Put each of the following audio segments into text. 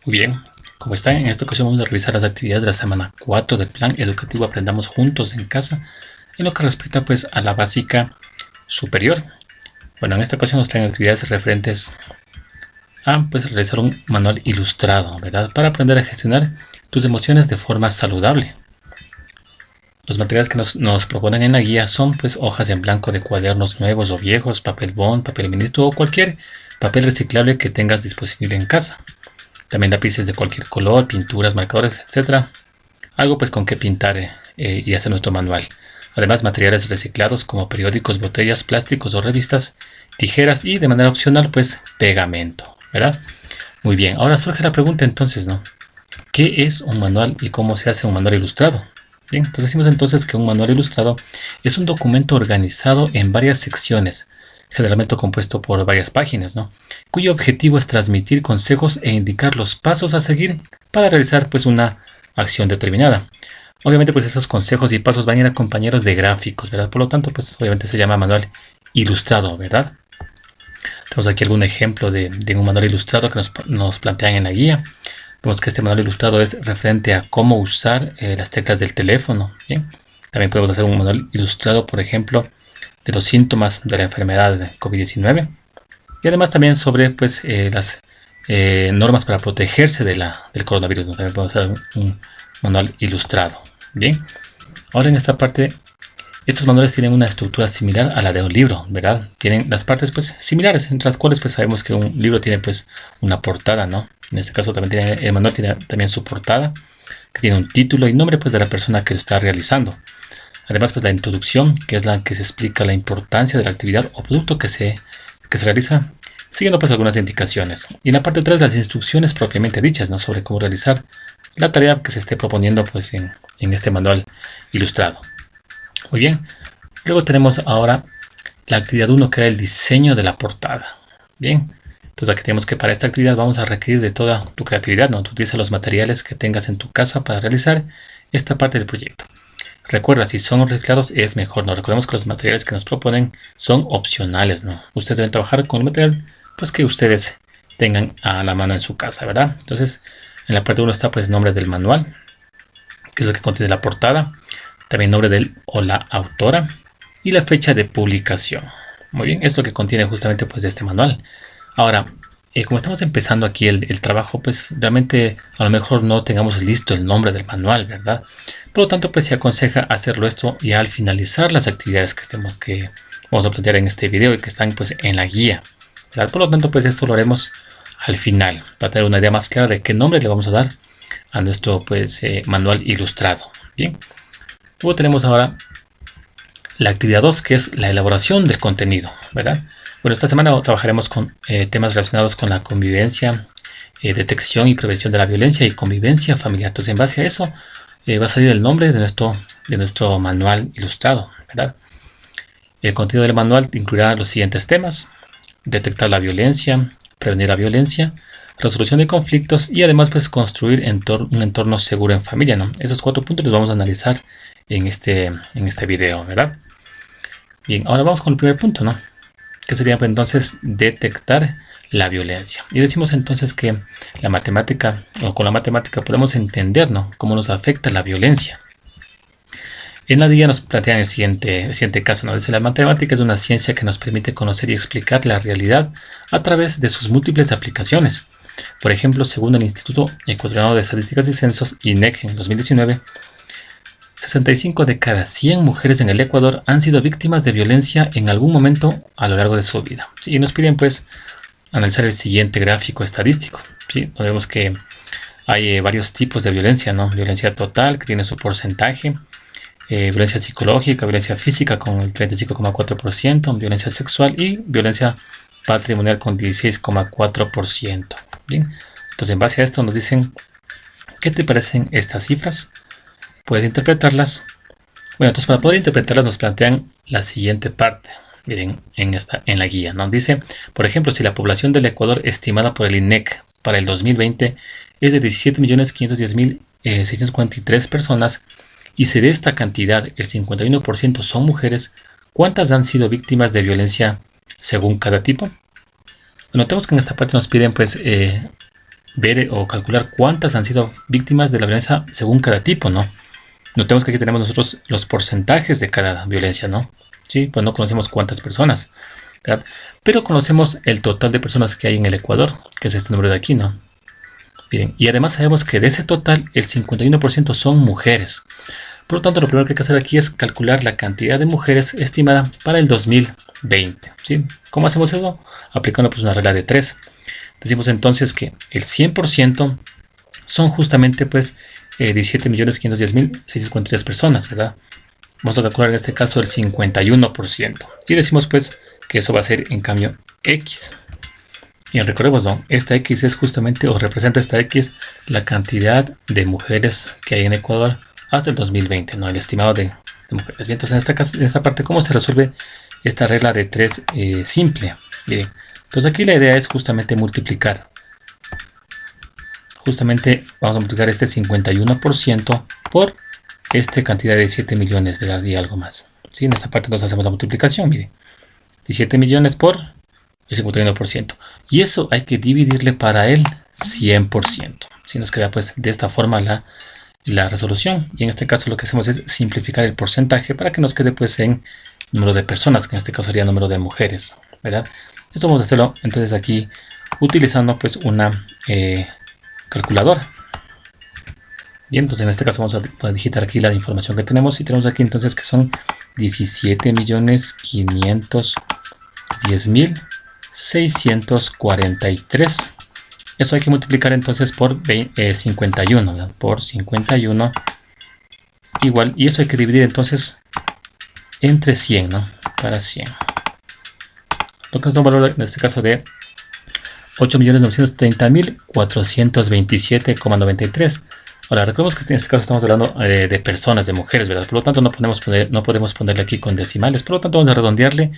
Muy bien, como están, en esta ocasión vamos a revisar las actividades de la semana 4 del plan educativo Aprendamos Juntos en Casa, en lo que respecta pues a la básica superior. Bueno, en esta ocasión nos traen actividades referentes a pues realizar un manual ilustrado, ¿verdad? Para aprender a gestionar tus emociones de forma saludable. Los materiales que nos proponen en la guía son pues hojas en blanco de cuadernos nuevos o viejos, papel bond, papel ministro o cualquier papel reciclable que tengas disponible en casa. También lápices de cualquier color, pinturas, marcadores, etc. Algo pues con que pintar y hacer nuestro manual. Además, materiales reciclados como periódicos, botellas, plásticos o revistas, tijeras y de manera opcional pues pegamento, ¿verdad? Muy bien, ahora surge la pregunta entonces, ¿no? ¿Qué es un manual y cómo se hace un manual ilustrado? Bien, entonces decimos entonces que un manual ilustrado es un documento organizado en varias secciones, generalmente compuesto por varias páginas, ¿no? Cuyo objetivo es transmitir consejos e indicar los pasos a seguir para realizar pues una acción determinada. Obviamente pues esos consejos y pasos van a ir acompañados de gráficos, ¿verdad? Por lo tanto pues obviamente se llama manual ilustrado, ¿verdad? Tenemos aquí algún ejemplo de un manual ilustrado que nos plantean en la guía. Vemos que este manual ilustrado es referente a cómo usar las teclas del teléfono, ¿bien? También podemos hacer un manual ilustrado, por ejemplo, de los síntomas de la enfermedad de COVID-19 y además también sobre pues, las normas para protegerse del coronavirus, ¿no? También podemos hacer un manual ilustrado. Bien, ahora en esta parte, estos manuales tienen una estructura similar a la de un libro, ¿verdad? Tienen las partes pues similares, entre las cuales pues sabemos que un libro tiene pues una portada, ¿no? En este caso también el manual tiene también su portada, que tiene un título y nombre pues de la persona que lo está realizando. Además pues la introducción, que es la que se explica la importancia de la actividad o producto que se realiza, siguiendo pues algunas indicaciones. Y en la parte 3 las instrucciones propiamente dichas, ¿no? Sobre cómo realizar la tarea que se esté proponiendo pues en este manual ilustrado. Muy bien, luego tenemos ahora la actividad 1, que era el diseño de la portada. Bien, entonces aquí tenemos que para esta actividad vamos a requerir de toda tu creatividad, ¿no? Tú utiliza los materiales que tengas en tu casa para realizar esta parte del proyecto. Recuerda, si son reciclados es mejor, ¿no? Recordemos que los materiales que nos proponen son opcionales, ¿no? Ustedes deben trabajar con el material pues que ustedes tengan a la mano en su casa, ¿verdad? Entonces, en la parte 1 está pues nombre del manual, que es lo que contiene la portada, también nombre del o la autora y la fecha de publicación. Muy bien, es lo que contiene justamente pues de este manual. Ahora, como estamos empezando aquí el trabajo, pues realmente a lo mejor no tengamos listo el nombre del manual, ¿verdad? Por lo tanto, pues se aconseja hacerlo esto ya al finalizar las actividades que vamos a plantear en este video y que están pues en la guía, ¿verdad? Por lo tanto, pues esto lo haremos al final para tener una idea más clara de qué nombre le vamos a dar a nuestro pues manual ilustrado. Bien. Luego tenemos ahora la actividad 2, que es la elaboración del contenido, ¿verdad? Bueno, esta semana trabajaremos con temas relacionados con la convivencia, detección y prevención de la violencia y convivencia familiar. Entonces, en base a eso, va a salir el nombre de nuestro manual ilustrado, ¿verdad? El contenido del manual incluirá los siguientes temas: detectar la violencia, prevenir la violencia, resolución de conflictos y además pues construir un entorno seguro en familia, ¿no? Esos 4 puntos los vamos a analizar en este video, ¿verdad? Bien, ahora vamos con el primer punto, ¿no? Que sería pues, entonces detectar la violencia. Y decimos entonces que la matemática, o con la matemática podemos entender, ¿no?, cómo nos afecta la violencia. En la guía nos plantean el siguiente caso, ¿no? Dice: la matemática es una ciencia que nos permite conocer y explicar la realidad a través de sus múltiples aplicaciones. Por ejemplo, según el Instituto Ecuatoriano de Estadísticas y Censos, INEC, en 2019, 65 de cada 100 mujeres en el Ecuador han sido víctimas de violencia en algún momento a lo largo de su vida. Y nos piden pues analizar el siguiente gráfico estadístico. ¿Sí? Vemos que hay varios tipos de violencia, ¿no? Violencia total, que tiene su porcentaje, violencia psicológica, violencia física con el 35,4%, violencia sexual y violencia patrimonial con 16,4%. Bien, entonces en base a esto nos dicen: ¿qué te parecen estas cifras? Puedes interpretarlas. Bueno, entonces para poder interpretarlas nos plantean la siguiente parte. Miren, en la guía, ¿no? Dice, por ejemplo, si la población del Ecuador estimada por el INEC para el 2020 es de 17.510.643 personas y si de esta cantidad el 51% son mujeres, ¿cuántas han sido víctimas de violencia según cada tipo? Notemos que en esta parte nos piden pues ver o calcular cuántas han sido víctimas de la violencia según cada tipo, ¿no? Notemos que aquí tenemos nosotros los porcentajes de cada violencia, ¿no? Sí, pues no conocemos cuántas personas, ¿verdad? Pero conocemos el total de personas que hay en el Ecuador, que es este número de aquí, ¿no? Bien, y además sabemos que de ese total el 51% son mujeres. Por lo tanto, lo primero que hay que hacer aquí es calcular la cantidad de mujeres estimada para el 2020, ¿sí? ¿Cómo hacemos eso? Aplicando pues una regla de 3. Decimos entonces que el 100% son justamente pues 17.510.653 personas, ¿verdad? Vamos a calcular en este caso el 51%. Y decimos pues que eso va a ser en cambio X. Y recordemos, ¿no? Esta X es justamente, o representa esta X, la cantidad de mujeres que hay en Ecuador hasta el 2020, ¿no? El estimado de mujeres. Bien, entonces en esta parte, ¿cómo se resuelve esta regla de 3 simple? Miren, entonces aquí la idea es justamente multiplicar. Justamente vamos a multiplicar este 51% por esta cantidad de 7 millones, ¿verdad? Y algo más. ¿Sí? En esta parte entonces hacemos la multiplicación, miren. 17 millones por el 51%. Y eso hay que dividirle para el 100%. Si nos queda pues de esta forma la resolución. Y en este caso lo que hacemos es simplificar el porcentaje para que nos quede pues en número de personas, que en este caso sería número de mujeres, ¿verdad? Esto vamos a hacerlo entonces aquí utilizando pues una calculadora. Bien, entonces en este caso vamos a digitar aquí la información que tenemos y tenemos aquí entonces que son 17.510.643. Eso hay que multiplicar entonces por 51, ¿verdad? Por 51 igual, y eso hay que dividir entonces entre 100, ¿no? Para 100. Lo que nos da un valor en este caso de 8.930.427,93. Ahora, recordemos que en este caso estamos hablando de personas, de mujeres, ¿verdad? Por lo tanto, no podemos ponerle aquí con decimales. Por lo tanto, vamos a redondearle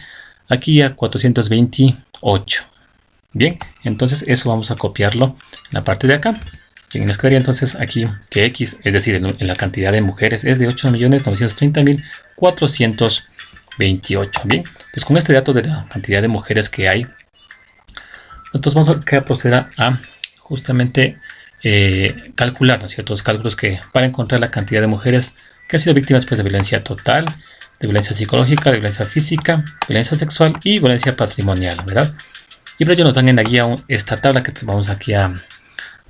aquí a 428. Bien, entonces eso vamos a copiarlo en la parte de acá. Y nos quedaría entonces aquí que X, es decir, en la cantidad de mujeres es de 8.930.428. Bien, pues con este dato de la cantidad de mujeres que hay, entonces vamos a proceder a justamente calcular, ¿no es cierto?, los cálculos para encontrar la cantidad de mujeres que han sido víctimas pues, de violencia total, de violencia psicológica, de violencia física, violencia sexual y violencia patrimonial, ¿verdad? Y por ello nos dan en la guía esta tabla que vamos aquí a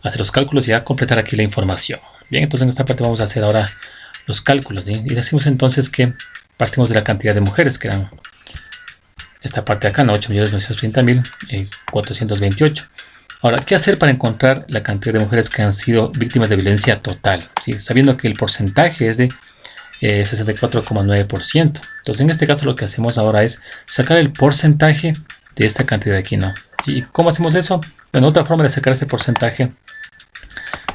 hacer los cálculos y a completar aquí la información. Bien, entonces en esta parte vamos a hacer ahora los cálculos, ¿sí? Y decimos entonces que partimos de la cantidad de mujeres, que eran esta parte de acá, ¿no? 8.930.428. Ahora, ¿qué hacer para encontrar la cantidad de mujeres que han sido víctimas de violencia total? ¿Sí? Sabiendo que el porcentaje es de 64,9%. Entonces, en este caso lo que hacemos ahora es sacar el porcentaje de esta cantidad de aquí, ¿no? ¿Y cómo hacemos eso? Bueno, otra forma de sacar ese porcentaje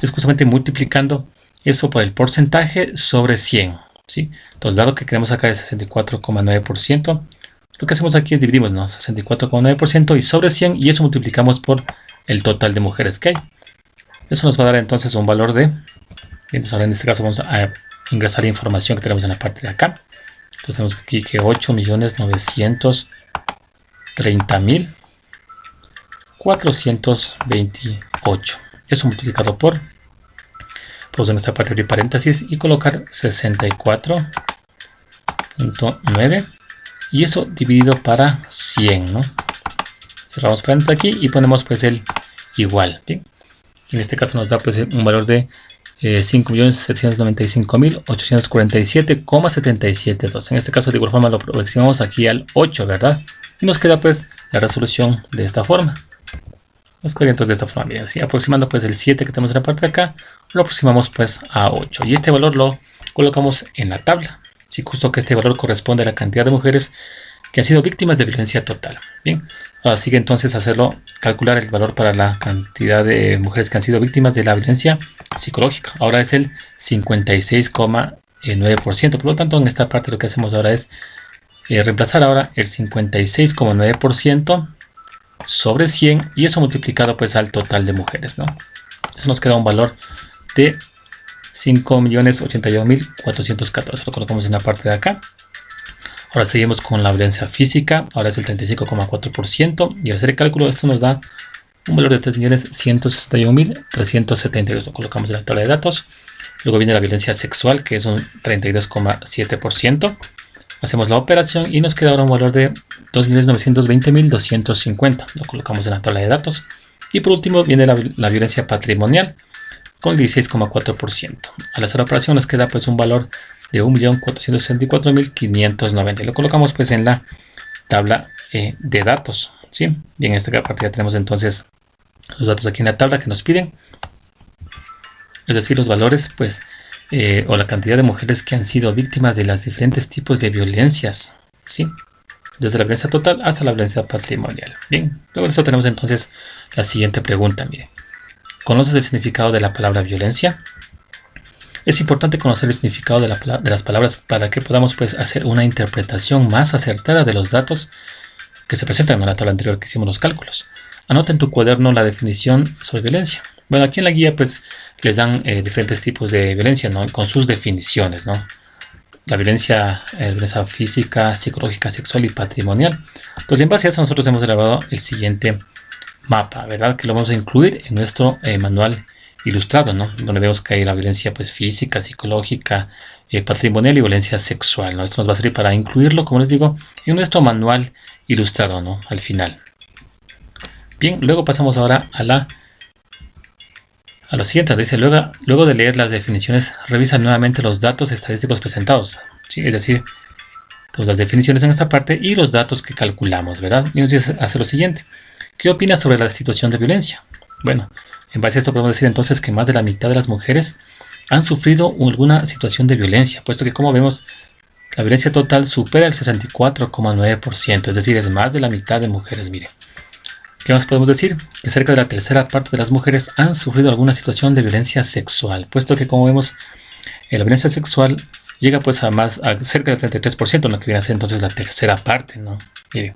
es justamente multiplicando eso por el porcentaje sobre 100, ¿sí? Entonces, dado que queremos sacar el 64,9%, lo que hacemos aquí es dividimos, ¿no? 64,9% y sobre 100, y eso multiplicamos por el total de mujeres que hay. Eso nos va a dar entonces un valor de... Entonces ahora en este caso vamos a ingresar la información que tenemos en la parte de acá. Entonces tenemos aquí que 8.930.428. Eso multiplicado por... Pues en esta parte abrir paréntesis y colocar 64.9. Y eso dividido para 100, ¿no? Cerramos paréntesis aquí y ponemos pues el igual, ¿bien? En este caso nos da pues un valor de 5.795.847,772. En este caso de igual forma lo aproximamos aquí al 8, ¿verdad? Y nos queda pues la resolución de esta forma. Nos queda entonces de esta forma, bien, ¿sí? Aproximando pues el 7 que tenemos en la parte de acá, lo aproximamos pues a 8. Y este valor lo colocamos en la tabla. Sí, justo que este valor corresponde a la cantidad de mujeres que han sido víctimas de violencia total. Bien, ahora sigue entonces calcular el valor para la cantidad de mujeres que han sido víctimas de la violencia psicológica. Ahora es el 56,9%. Por lo tanto, en esta parte lo que hacemos ahora es reemplazar ahora el 56,9% sobre 100 y eso multiplicado pues al total de mujeres, ¿no? Eso nos queda un valor de 5.081.414. Lo colocamos en la parte de acá. Ahora seguimos con la violencia física. Ahora es el 35,4%. Y al hacer el cálculo esto nos da un valor de 3.161.372. Lo colocamos en la tabla de datos. Luego viene la violencia sexual, que es un 32,7%. Hacemos la operación y nos queda ahora un valor de 2.920.250. Lo colocamos en la tabla de datos. Y por último viene la violencia patrimonial con 16,4%. Al hacer la operación nos queda pues un valor de 1.464.590. Lo colocamos pues en la tabla de datos. ¿Sí? Y en esta parte ya tenemos entonces los datos aquí en la tabla que nos piden. Es decir, los valores pues o la cantidad de mujeres que han sido víctimas de los diferentes tipos de violencias. ¿Sí? Desde la violencia total hasta la violencia patrimonial. Bien, luego de eso tenemos entonces la siguiente pregunta. Mire, ¿conoces el significado de la palabra violencia? Es importante conocer el significado de las palabras para que podamos pues hacer una interpretación más acertada de los datos que se presentan en la tabla anterior que hicimos los cálculos. Anota en tu cuaderno la definición sobre violencia. Bueno, aquí en la guía pues les dan diferentes tipos de violencia, ¿no? Con sus definiciones, ¿no? La violencia física, psicológica, sexual y patrimonial. Entonces, en base a eso, nosotros hemos elaborado el siguiente mapa, ¿verdad? Que lo vamos a incluir en nuestro manual ilustrado, ¿no? Donde vemos que hay la violencia pues, física, psicológica, patrimonial y violencia sexual, ¿no? Esto nos va a servir para incluirlo, como les digo, en nuestro manual ilustrado, ¿no? Al final. Bien, luego pasamos ahora a lo siguiente. Dice, luego de leer las definiciones, revisa nuevamente los datos estadísticos presentados. ¿Sí? Es decir, tenemos las definiciones en esta parte y los datos que calculamos, ¿verdad? Y nos dice, hace lo siguiente. ¿Qué opinas sobre la situación de violencia? Bueno, en base a esto podemos decir entonces que más de la mitad de las mujeres han sufrido alguna situación de violencia, puesto que como vemos, la violencia total supera el 64,9%, es decir, es más de la mitad de mujeres, miren. ¿Qué más podemos decir? Que cerca de la tercera parte de las mujeres han sufrido alguna situación de violencia sexual, puesto que como vemos, la violencia sexual llega pues a cerca del 33%, lo que viene a ser entonces la tercera parte, ¿no? Miren.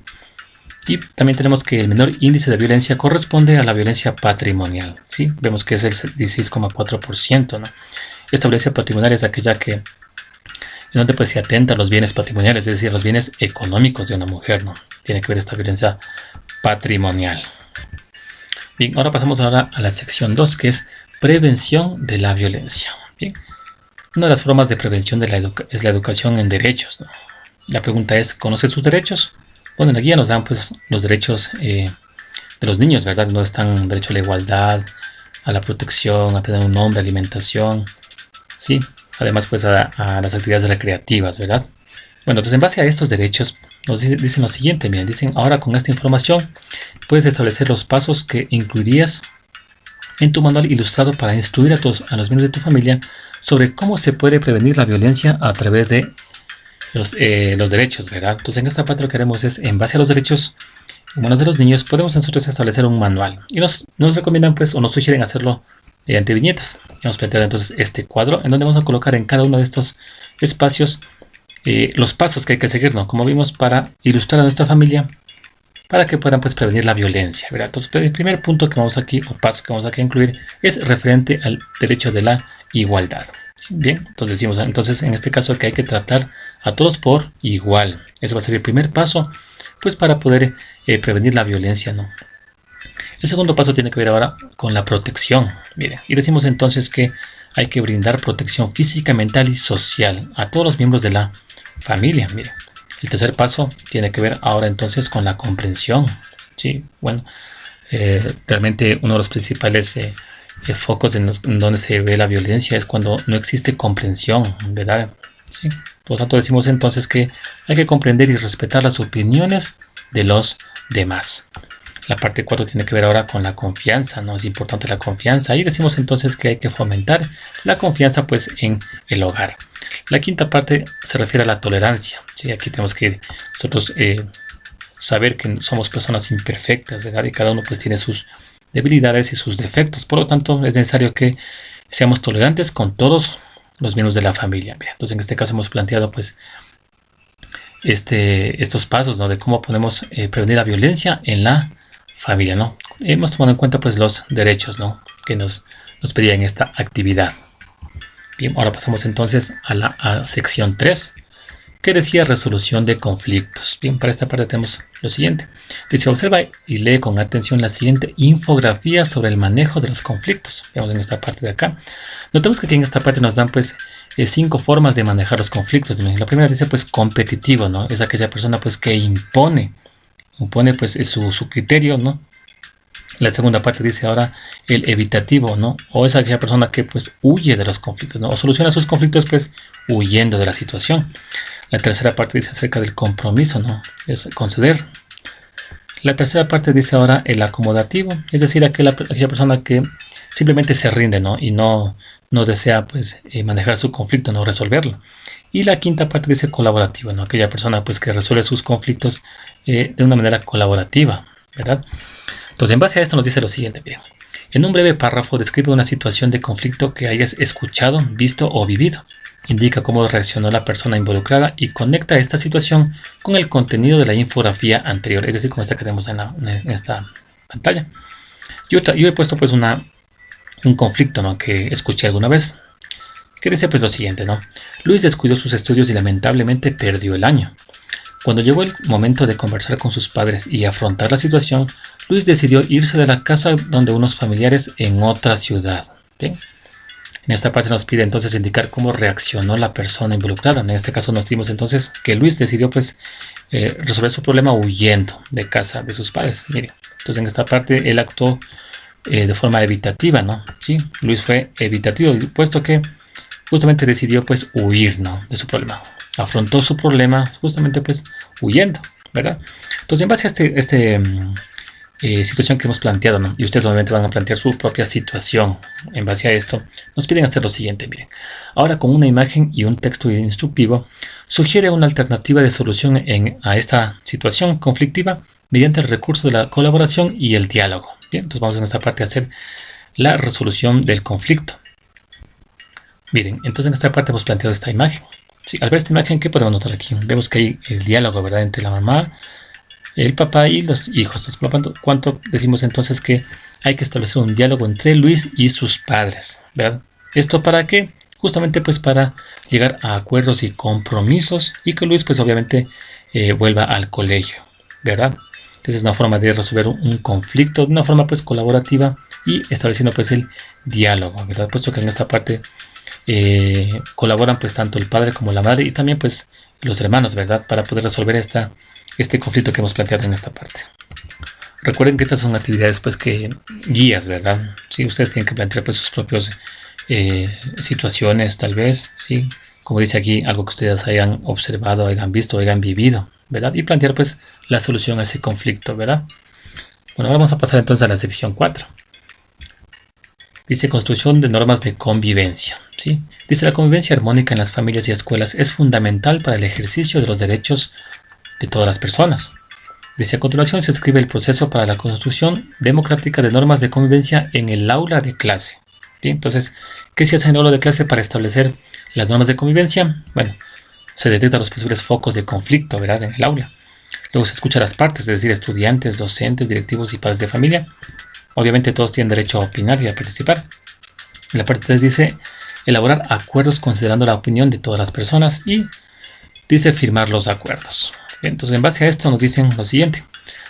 Y también tenemos que el menor índice de violencia corresponde a la violencia patrimonial, ¿sí? Vemos que es el 16,4%, ¿no? Esta violencia patrimonial es aquella en donde pues se atenta a los bienes patrimoniales, es decir, los bienes económicos de una mujer, ¿no? Tiene que ver esta violencia patrimonial. Bien, ahora pasamos a la sección 2, que es prevención de la violencia. Bien, una de las formas de prevención es la educación en derechos, ¿no? La pregunta es, ¿conoce sus derechos? Bueno, en la guía nos dan pues los derechos de los niños, ¿verdad? Donde están derecho a la igualdad, a la protección, a tener un nombre, alimentación, ¿sí? Además pues a las actividades recreativas, ¿verdad? Bueno, entonces en base a estos derechos nos dicen lo siguiente, miren, dicen, ahora con esta información puedes establecer los pasos que incluirías en tu manual ilustrado para instruir a los miembros de tu familia sobre cómo se puede prevenir la violencia a través de los derechos, ¿verdad? Entonces en esta parte lo que haremos es, en base a los derechos humanos de los niños, podemos nosotros establecer un manual. Y nos recomiendan pues, o nos sugieren hacerlo mediante viñetas. Hemos planteado entonces este cuadro, en donde vamos a colocar en cada uno de estos espacios los pasos que hay que seguir, ¿no? Como vimos, para ilustrar a nuestra familia, para que puedan pues prevenir la violencia, ¿verdad? Entonces el primer punto que vamos aquí, o paso que vamos aquí a incluir, es referente al derecho de la igualdad. Bien, entonces decimos entonces en este caso que hay que tratar a todos por igual. Ese va a ser el primer paso, pues para poder prevenir la violencia, ¿no? El segundo paso tiene que ver ahora con la protección. Miren, y decimos entonces que hay que brindar protección física, mental y social a todos los miembros de la familia. Miren, el tercer paso tiene que ver ahora entonces con la comprensión. Sí, bueno, realmente uno de los principales focos en donde se ve la violencia es cuando no existe comprensión, ¿verdad? ¿Sí? Por lo tanto decimos entonces que hay que comprender y respetar las opiniones de los demás. La parte 4 tiene que ver ahora con la confianza, ¿no? Es importante la confianza. Ahí decimos entonces que hay que fomentar la confianza pues en el hogar. La quinta parte se refiere a la tolerancia, ¿sí? Aquí tenemos que nosotros saber que somos personas imperfectas, ¿verdad? Y cada uno pues tiene sus debilidades y sus defectos. Por lo tanto, es necesario que seamos tolerantes con todos los miembros de la familia. Bien, entonces, en este caso hemos planteado pues estos pasos, ¿no? De cómo podemos prevenir la violencia en la familia, ¿no? Hemos tomado en cuenta pues los derechos, ¿no? Que nos pedían esta actividad. Bien, ahora pasamos entonces a la sección 3, que decía resolución de conflictos. Bien, para esta parte tenemos lo siguiente. Dice, observa y lee con atención la siguiente infografía sobre el manejo de los conflictos. Veamos en esta parte de acá. Notemos que aquí en esta parte nos dan pues 5 formas de manejar los conflictos. La primera dice pues competitivo, ¿no? Es aquella persona pues que impone pues su criterio, ¿no? La segunda parte dice ahora el evitativo, ¿no? O es aquella persona que pues huye de los conflictos, ¿no? O soluciona sus conflictos pues huyendo de la situación. La tercera parte dice acerca del compromiso, ¿no? Es conceder. La tercera parte dice ahora el acomodativo, es decir, aquella persona que simplemente se rinde, ¿no? Y no desea pues manejar su conflicto, no resolverlo. Y la quinta parte dice colaborativo, ¿no? Aquella persona pues que resuelve sus conflictos de una manera colaborativa, ¿verdad? Entonces, en base a esto nos dice lo siguiente, bien. En un breve párrafo describe una situación de conflicto que hayas escuchado, visto o vivido. Indica cómo reaccionó la persona involucrada y conecta esta situación con el contenido de la infografía anterior, es decir, con esta que tenemos en esta pantalla. Yo he puesto pues un conflicto, ¿no? Que escuché alguna vez, que dice pues lo siguiente, ¿no? Luis descuidó sus estudios y lamentablemente perdió el año. Cuando llegó el momento de conversar con sus padres y afrontar la situación, Luis decidió irse de la casa donde unos familiares en otra ciudad. ¿Bien? En esta parte nos pide entonces indicar cómo reaccionó la persona involucrada. En este caso nos dimos entonces que Luis decidió pues resolver su problema huyendo de casa de sus padres. Miren, entonces en esta parte él actuó de forma evitativa, ¿no? Sí, Luis fue evitativo, puesto que justamente decidió pues huir, ¿no? De su problema. Afrontó su problema justamente pues huyendo, ¿verdad? Entonces en base a situación que hemos planteado, ¿no? Y ustedes obviamente van a plantear su propia situación en base a esto, nos piden hacer lo siguiente, miren. Ahora con una imagen y un texto instructivo, sugiere una alternativa de solución a esta situación conflictiva mediante el recurso de la colaboración y el diálogo. Bien, entonces vamos en esta parte a hacer la resolución del conflicto. Miren, entonces en esta parte hemos planteado esta imagen. Sí, al ver esta imagen, ¿qué podemos notar aquí? Vemos que hay el diálogo, ¿verdad? Entre la mamá, el papá y los hijos. Entonces, por lo tanto, ¿cuánto decimos entonces que hay que establecer un diálogo entre Luis y sus padres, ¿verdad? ¿Esto para qué? Justamente pues para llegar a acuerdos y compromisos y que Luis pues obviamente vuelva al colegio, ¿verdad? Entonces es una forma de resolver un conflicto de una forma pues colaborativa y estableciendo pues el diálogo, ¿verdad? Puesto que en esta parte colaboran pues tanto el padre como la madre y también pues los hermanos, ¿verdad? Para poder resolver este conflicto que hemos planteado en esta parte. Recuerden que estas son actividades pues que guías, ¿verdad? Sí, ustedes tienen que plantear pues sus propios situaciones tal vez, ¿sí? Como dice aquí, algo que ustedes hayan observado, hayan visto, hayan vivido, ¿verdad? Y plantear pues la solución a ese conflicto, ¿verdad? Bueno, ahora vamos a pasar entonces a la sección 4. Dice construcción de normas de convivencia, ¿sí? Dice la convivencia armónica en las familias y escuelas es fundamental para el ejercicio de los derechos de todas las personas. Dice a continuación se escribe el proceso para la construcción democrática de normas de convivencia en el aula de clase. Bien, entonces, ¿qué se hace en el aula de clase para establecer las normas de convivencia? Bueno, se detectan los posibles focos de conflicto, ¿verdad? En el aula. Luego se escucha a las partes, es decir, estudiantes, docentes, directivos y padres de familia. Obviamente todos tienen derecho a opinar y a participar. En la parte 3 dice elaborar acuerdos considerando la opinión de todas las personas y dice firmar los acuerdos. Bien, entonces en base a esto nos dicen lo siguiente.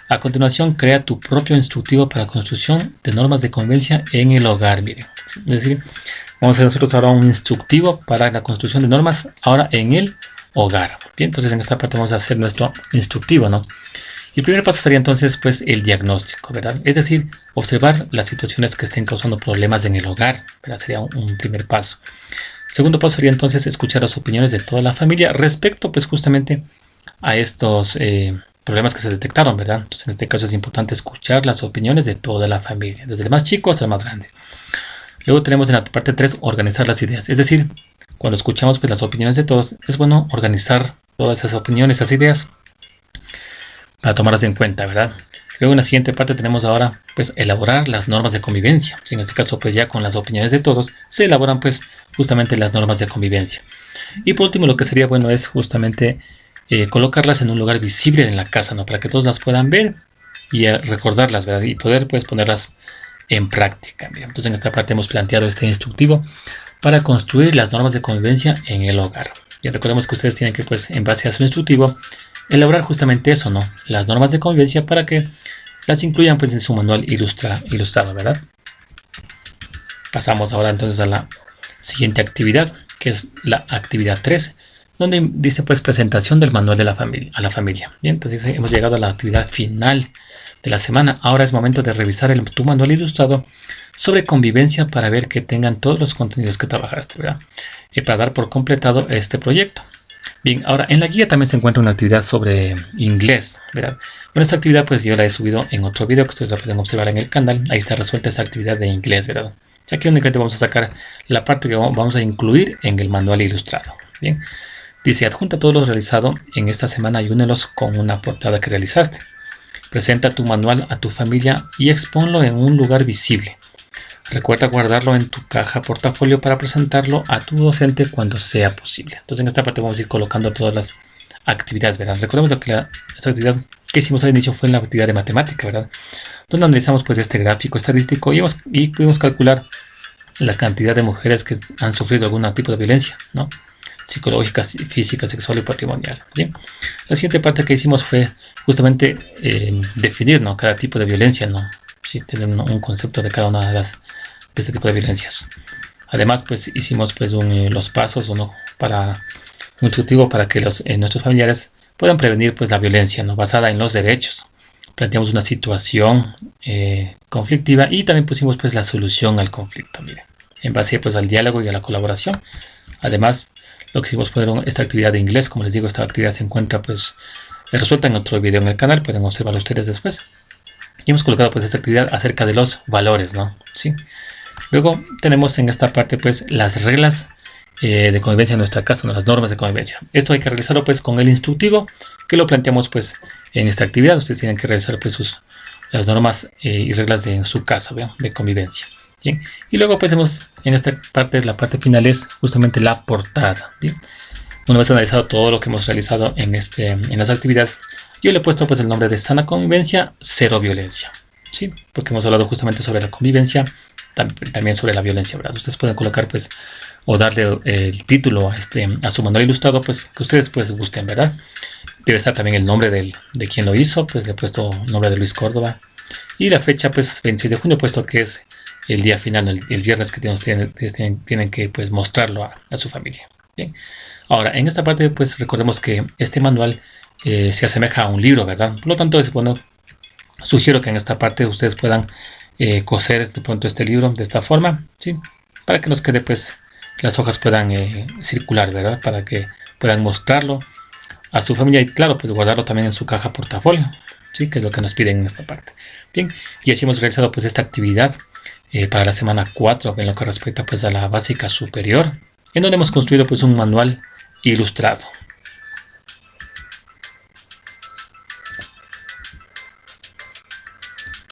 A continuación crea tu propio instructivo para construcción de normas de convivencia en el hogar. Miren, es decir, vamos a hacer nosotros ahora un instructivo para la construcción de normas ahora en el hogar. Bien, entonces en esta parte vamos a hacer nuestro instructivo, ¿no? Y el primer paso sería entonces pues el diagnóstico, ¿verdad? Es decir, observar las situaciones que estén causando problemas en el hogar, ¿verdad? Sería un primer paso. El segundo paso sería entonces escuchar las opiniones de toda la familia respecto pues justamente a estos problemas que se detectaron, ¿verdad? Entonces en este caso es importante escuchar las opiniones de toda la familia, desde el más chico hasta el más grande. Luego tenemos en la parte 3 organizar las ideas, es decir, cuando escuchamos pues las opiniones de todos, es bueno organizar todas esas opiniones, esas ideas, para tomarlas en cuenta, ¿verdad? Luego en la siguiente parte tenemos ahora pues elaborar las normas de convivencia. En este caso pues ya con las opiniones de todos se elaboran pues justamente las normas de convivencia. Y por último lo que sería bueno es justamente colocarlas en un lugar visible en la casa, ¿no? Para que todos las puedan ver y recordarlas, ¿verdad? Y poder pues ponerlas en práctica. Bien, entonces en esta parte hemos planteado este instructivo para construir las normas de convivencia en el hogar. Bien, recordemos que ustedes tienen que, pues, en base a su instructivo, elaborar justamente eso, ¿no? Las normas de convivencia para que las incluyan, pues, en su manual ilustrado, ¿verdad? Pasamos ahora entonces a la siguiente actividad, que es la actividad 3, donde dice, pues, presentación del manual de a la familia. Bien, entonces hemos llegado a la actividad final de la semana. Ahora es momento de revisar tu manual ilustrado sobre convivencia para ver que tengan todos los contenidos que trabajaste, ¿verdad? Y para dar por completado este proyecto. Bien, ahora en la guía también se encuentra una actividad sobre inglés, ¿verdad? Bueno, esta actividad pues yo la he subido en otro video que ustedes la pueden observar en el canal. Ahí está resuelta esa actividad de inglés, ¿verdad? Aquí únicamente vamos a sacar la parte que vamos a incluir en el manual ilustrado. Bien, dice, adjunta todo lo realizado en esta semana y únelos con una portada que realizaste. Presenta tu manual a tu familia y expónlo en un lugar visible. Recuerda guardarlo en tu caja portafolio para presentarlo a tu docente cuando sea posible. Entonces en esta parte vamos a ir colocando todas las actividades, ¿verdad? Recordemos que esta actividad que hicimos al inicio fue en la actividad de matemática, ¿verdad? Donde analizamos pues este gráfico estadístico y pudimos calcular la cantidad de mujeres que han sufrido algún tipo de violencia, ¿no? Psicológica, física, sexual y patrimonial. Bien. La siguiente parte que hicimos fue justamente definir, ¿no?, cada tipo de violencia, ¿no? Sí, tener un concepto de cada una de este tipo de violencias. Además, pues hicimos pues los pasos, ¿no?, para un instructivo para que nuestros familiares puedan prevenir pues la violencia, ¿no?, basada en los derechos. Planteamos una situación conflictiva y también pusimos pues la solución al conflicto, miren, en base pues al diálogo y a la colaboración. Además, lo que hicimos fue esta actividad de inglés. Como les digo, esta actividad se encuentra pues resuelta en otro video en el canal, pueden observarlo ustedes después. Y hemos colocado pues esta actividad acerca de los valores, ¿no? ¿Sí? Luego tenemos en esta parte pues las reglas de convivencia en nuestra casa, ¿no?, las normas de convivencia. Esto hay que realizarlo pues con el instructivo que lo planteamos pues en esta actividad. Ustedes tienen que realizar pues las normas y reglas en su casa, ¿verdad?, de convivencia. Bien. Y luego pues en esta parte, la parte final es justamente la portada. Bien. Una vez analizado todo lo que hemos realizado en las actividades, yo le he puesto pues el nombre de Sana Convivencia, Cero Violencia. ¿Sí? Porque hemos hablado justamente sobre la convivencia, también sobre la violencia, ¿verdad? Ustedes pueden colocar pues o darle el título a su manual ilustrado pues que ustedes pues gusten, ¿verdad? Debe estar también el nombre de quien lo hizo, pues le he puesto el nombre de Luis Córdoba. Y la fecha pues 26 de junio, puesto que es el día final, el viernes que tienen que pues mostrarlo a su familia. Bien. Ahora, en esta parte pues recordemos que este manual se asemeja a un libro, ¿verdad? Por lo tanto, bueno, sugiero que en esta parte ustedes puedan coser de pronto este libro de esta forma, ¿sí? Para que nos quede pues las hojas puedan circular, ¿verdad? Para que puedan mostrarlo a su familia y claro, pues guardarlo también en su caja portafolio, ¿sí? Que es lo que nos piden en esta parte. Bien, y así hemos realizado pues esta actividad para la semana 4 en lo que respecta pues a la básica superior, en donde hemos construido pues un manual ilustrado.